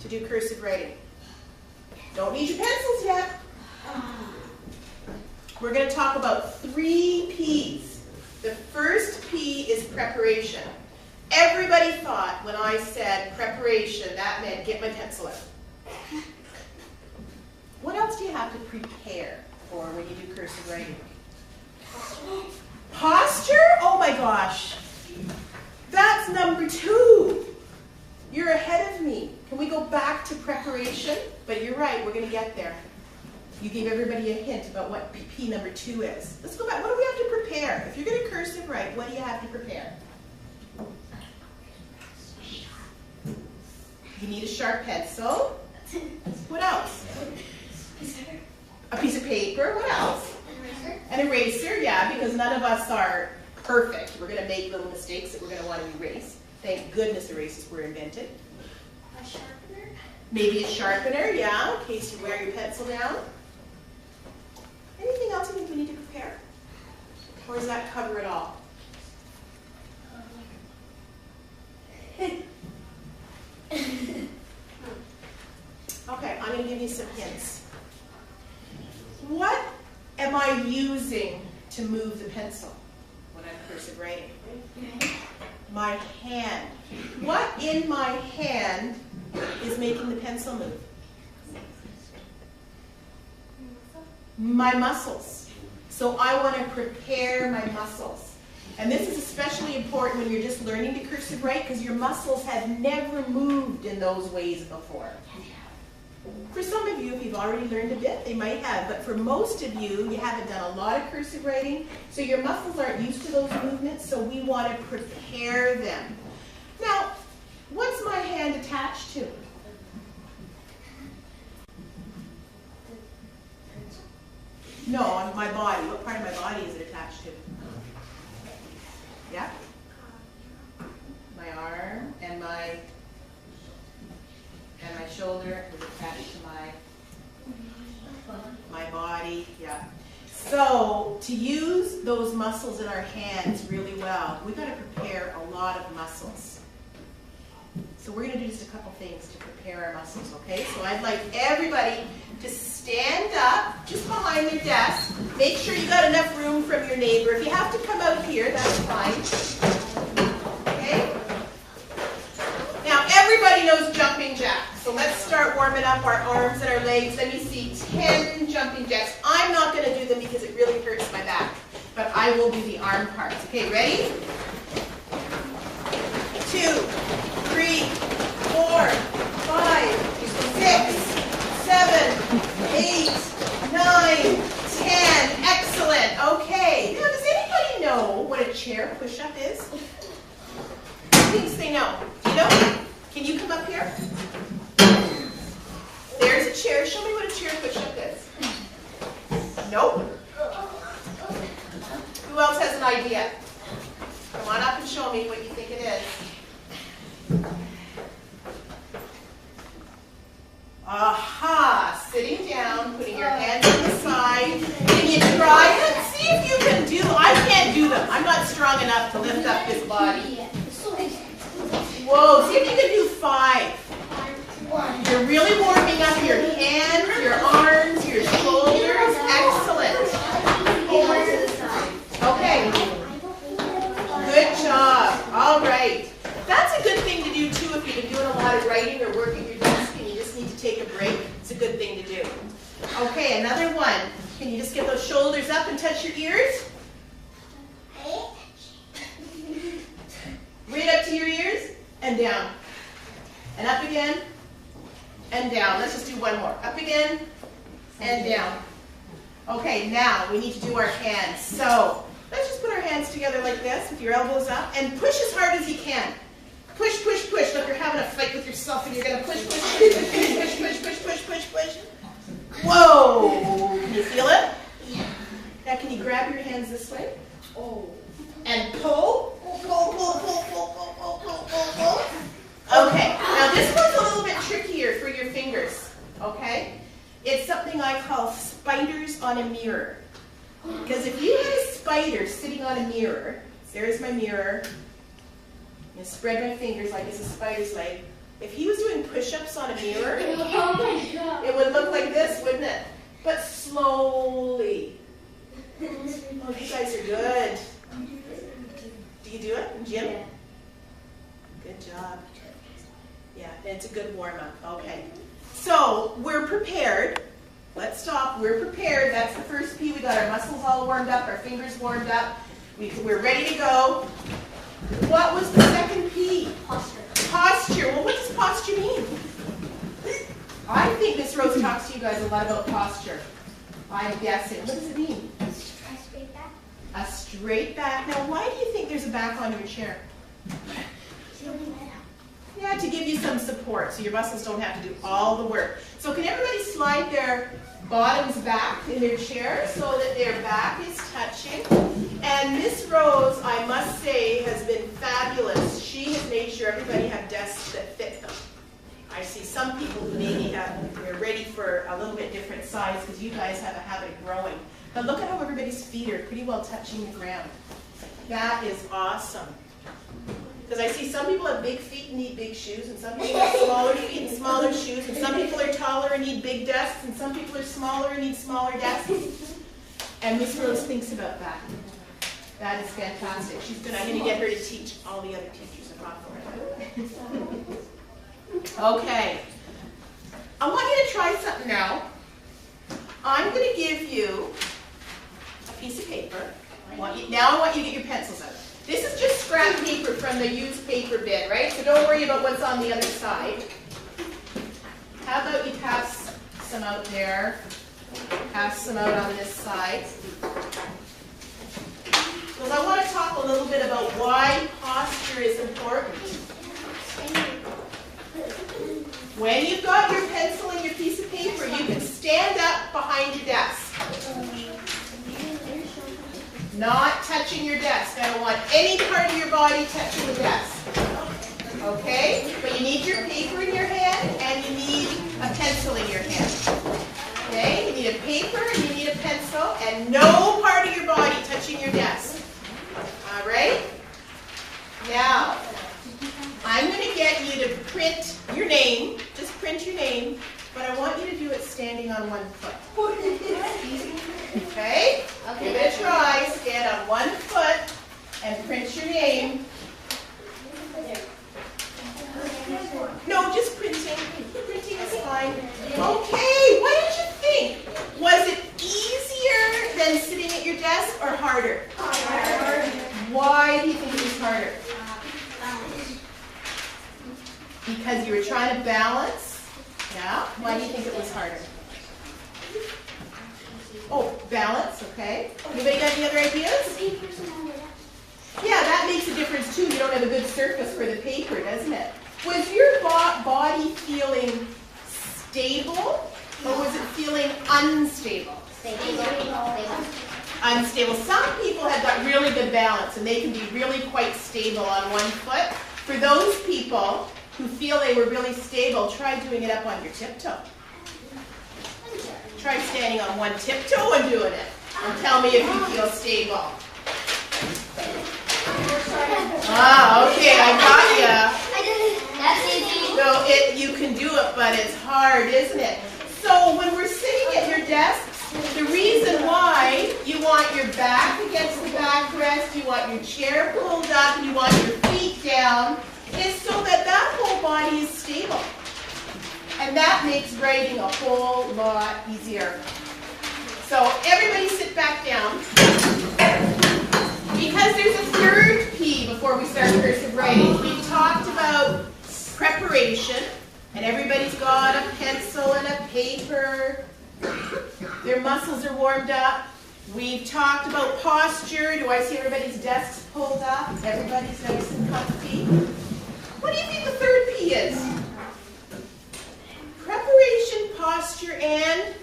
to do cursive writing? Don't need your pencils yet. We're going to talk about 3 P's. The first P is preparation. Everybody thought when I said preparation, that meant get my pencil out. What else do you have to prepare for when you do cursive writing? Posture? Oh my gosh. That's number 2. You're ahead of me. Can we go back to preparation? But you're right, we're going to get there. You gave everybody a hint about what P number 2 is. Let's go back. What do we have to prepare? If you're going to cursive write, what do you have to prepare? You need a sharp pencil. What else? A piece of paper. What else? An eraser, yeah, because none of us are perfect. We're going to make little mistakes that we're going to want to erase. Thank goodness erasers were invented. A sharpener? Maybe a sharpener, yeah, in case you wear your pencil down. Anything else you think we need to prepare? Or does that cover it all? Okay, I'm going to give you some hints. What am I using to move the pencil when I'm cursive writing? My hand. What in my hand is making the pencil move? My muscles. So I want to prepare my muscles. And this is especially important when you're just learning to cursive write because your muscles have never moved in those ways before. For some of you, if you've already learned a bit, they might have. But for most of you, you haven't done a lot of cursive writing. So your muscles aren't used to those movements, so we want to prepare them. Now, what's my hand attached to? No, on my body. What part of my body is it attached to? Yeah? My arm and my shoulder is attached to my body. Yeah. So to use those muscles in our hands really well, we've got to prepare a lot of muscles. So we're going to do just a couple things to prepare our muscles, okay? So I'd like everybody to stand up just behind their desk. Make sure you got enough room from your neighbor. If you have to come out here, that's fine. Okay? Now everybody knows jumping jacks. So let's start warming up our arms and our legs. Let me see 10 jumping jacks. I'm not going to do them because it really hurts my back. But I will do the arm parts. Okay, ready? 2, 3, 4, 5, 6, 7, 8, 9, 10. Excellent. Okay. Now, does anybody know what a chair push-up is? Who thinks they know? Do you know? Can you come up here? There's a chair. Show me what a chair push-up is. Nope. Who else has an idea? Come on up and show me what you think it is. Aha! Sitting down, putting your hands on the side. Can you try it? See if you can do them. I can't do them. I'm not strong enough to lift up this body. Whoa, see if you can do 5. You're really warming up your hands, your arms, your shoulders. Excellent. Okay. Good job. All right. That's a good thing to do too if you've been doing a lot of writing or working your desk and you just need to take a break. It's a good thing to do. Okay, another one. Can you just get those shoulders up and touch your ears? Right up to your ears and down. And up again and down. Let's just do one more. Up again and down. Okay, now we need to do our hands. So let's just put our hands together like this with your elbows up and push as hard as you can. Push, push, push. Like you're having a fight with yourself and you're going to push, push, push, push, push, push, push, push, push, push. Whoa! Can you feel it? Yeah. Now can you grab your hands this way? Oh. And pull. Pull, pull, pull, pull, pull, pull, pull, pull, pull. Okay. Now this one's a little bit trickier for your fingers. Okay? It's something I call spiders on a mirror. Because if you had a spider sitting on a mirror, there's my mirror. I'm going to spread my fingers like it's a spider's leg. If he was doing push-ups on a mirror, Oh my god. it would look like this, wouldn't it? But slowly. Oh, you guys are good. Do you do it in gym? Yeah. Good job. Yeah, it's a good warm-up. Okay. So, we're prepared. Let's stop. We're prepared. That's the first P. We got our muscles all warmed up, our fingers warmed up. We're ready to go. What was the second P? Posture. Posture. Well, what does posture mean? I think Miss Rose talks to you guys a lot about posture. I'm guessing. What does it mean? Straight back. A straight back. Now, why do you think there's a back on your chair? Yeah, to give you some support so your muscles don't have to do all the work. So can everybody slide their bottoms back in their chair so that their back is touching? And Miss Rose, I must say, has been fabulous. She has made sure everybody have desks that fit them. I see some people who maybe they're ready for a little bit different size because you guys have a habit of growing. But look at how everybody's feet are pretty well touching the ground. That is awesome. Because I see some people have big feet and need big shoes, and some people have smaller feet and smaller shoes, and some people are taller and need big desks, and some people are smaller and need smaller desks. And Miss Rose thinks about that. That is fantastic. I'm going to get her to teach all the other teachers about it. Okay. I want you to try something now. I'm going to give you a piece of paper. Now I want you to get your pencils out. This is just scrap paper from the used paper bin, right? So don't worry about what's on the other side. How about you pass some out there, pass some out on this side. Because I want to talk a little bit about why posture is important. When you've got your pencil and your piece of paper, you can stand up behind your desk. Not touching your desk. I don't want any part of your body touching the desk. Okay? But you need your paper in your hand and you need a pencil in your hand. Okay? You need a paper and you need a pencil and no part of your body touching your desk. Alright? Now, I'm going to get you to print your name. Just print your name. But I want you to do it standing on one foot. Okay? Give it a try. Stand on one foot and print your name. No, just printing. Printing is fine. Okay, what did you think? Was it easier than sitting at your desk or harder? Harder. Why do you think it was harder? Because you were trying to balance? Yeah? Why do you think it was harder? Oh, balance, okay. Anybody got any other ideas? Yeah, that makes a difference too. You don't have a good surface for the paper, doesn't it? Was your body feeling stable or was it feeling unstable? Unstable. Some people have got really good balance and they can be really quite stable on one foot. For those people who feel they were really stable, try doing it up on your tiptoe. Try standing on one tiptoe and doing it. And tell me if you feel stable. Ah, okay, I got ya. That's easy. So you can do it, but it's hard, isn't it? So when we're sitting at your desks, the reason why you want your back against the backrest, you want your chair pulled up, and you want your feet down, is so that that whole body is stable. And that makes writing a whole lot easier. So everybody sit back down. Because there's a third P before we start cursive writing. We've talked about preparation, and everybody's got a pencil and a paper. Their muscles are warmed up. We've talked about posture. Do I see everybody's desks pulled up? Everybody's nice and comfy. What do you think the third P is? Preparation, posture, and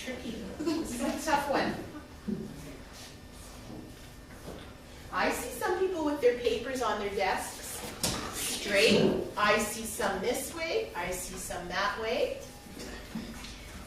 tricky. This is a tough one. I see some people with their papers on their desks straight. I see some this way. I see some that way.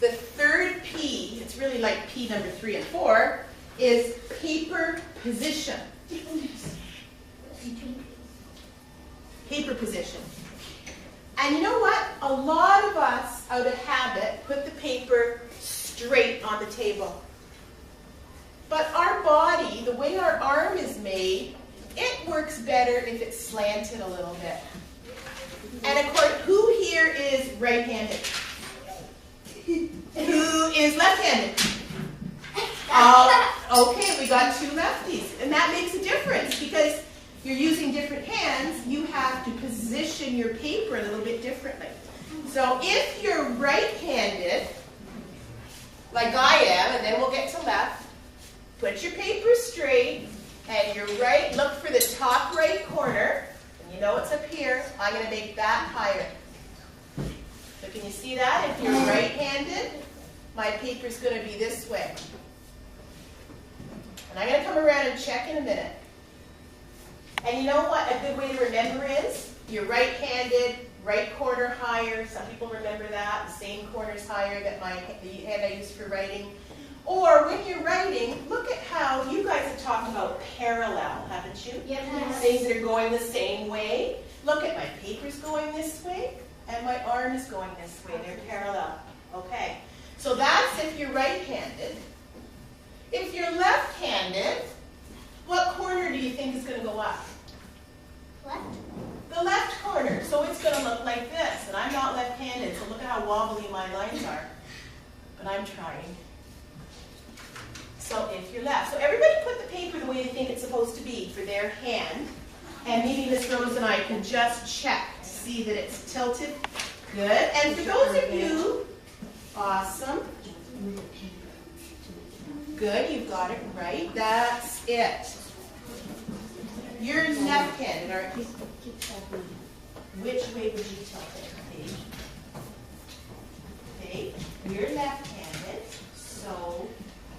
The third P, it's really like P number 3 and 4, is paper position. Paper position. And you know what? A lot of us, out of habit, put the paper straight on the table. But our body, the way our arm is made, it works better if it's slanted a little bit. And of course, who here is right-handed? Who is left-handed? Okay, we got two lefties. And that makes a difference because you're using different hands. You have to position your paper a little bit differently. So if you're right-handed, like I am, and then we'll get to left, put your paper straight, and your right, look for the top right corner, and you know it's up here. I'm going to make that higher. So can you see that? If you're right-handed, my paper's going to be this way. And I'm going to come around and check in a minute. And you know what a good way to remember is? You're right-handed, right corner higher. Some people remember that. The same corner's higher that the hand I use for writing. Or when you're writing, look at how you guys have talked about parallel, haven't you? Yes. Things that are going the same way. Look at my paper's going this way, and my arm is going this way. They're parallel. Okay. So that's if you're right-handed. If you're left-handed, what corner do you think is going to go up? Left. The left corner. So it's going to look like this. And I'm not left-handed, so look at how wobbly my lines are. But I'm trying. So if you're left. So everybody put the paper the way they think it's supposed to be for their hand. And maybe Miss Rose and I can just check to see that it's tilted. Good. And for those of you, awesome. Good, you've got it right. That's it. You're left-handed, aren't you? Which way would you tilt it, Paige? You're left-handed, so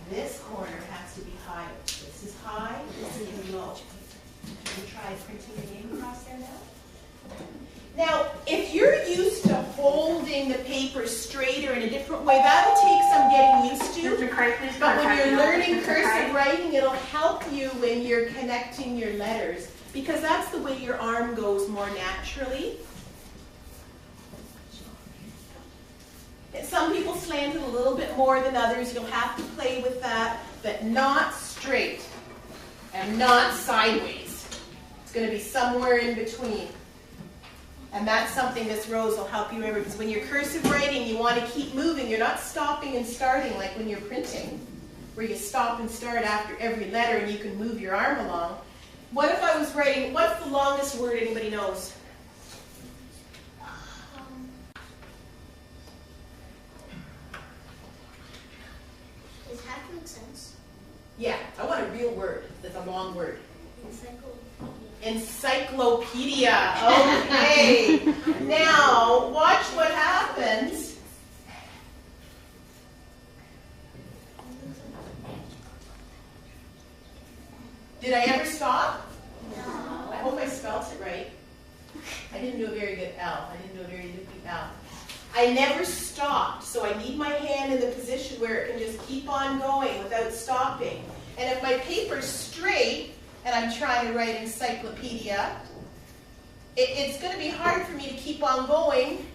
this corner has to be higher. This is high, this is low. Can you try printing your name across there now? Now, if you're used to holding the paper straighter in a different way, that'll take some getting used to. But when you're learning cursive writing, it'll help you when you're connecting your letters, because that's the way your arm goes more naturally. Some people slant it a little bit more than others. You'll have to play with that, but not straight and not sideways. It's going to be somewhere in between. And that's something Miss Rose will help you remember, because when you're cursive writing, you want to keep moving. You're not stopping and starting like when you're printing, where you stop and start after every letter and you can move your arm along. What if I was writing, what's the longest word anybody knows? Does that make sense? Yeah, I want a real word that's a long word. Encyclopedia. Encyclopedia. Okay. Now, watch what happens. Did I ever stop? No. I hope I spelled it right. I didn't do a very good L. I didn't do a very good L. I never stopped, so I need my hand in the position where it can just keep on going without stopping. And if my paper's straight, and I'm trying to write encyclopedia, it's going to be hard for me to keep on going.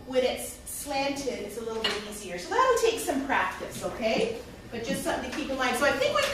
When it's slanted, it's a little bit easier. So that'll take some practice, okay? But just something to keep in mind. So I think what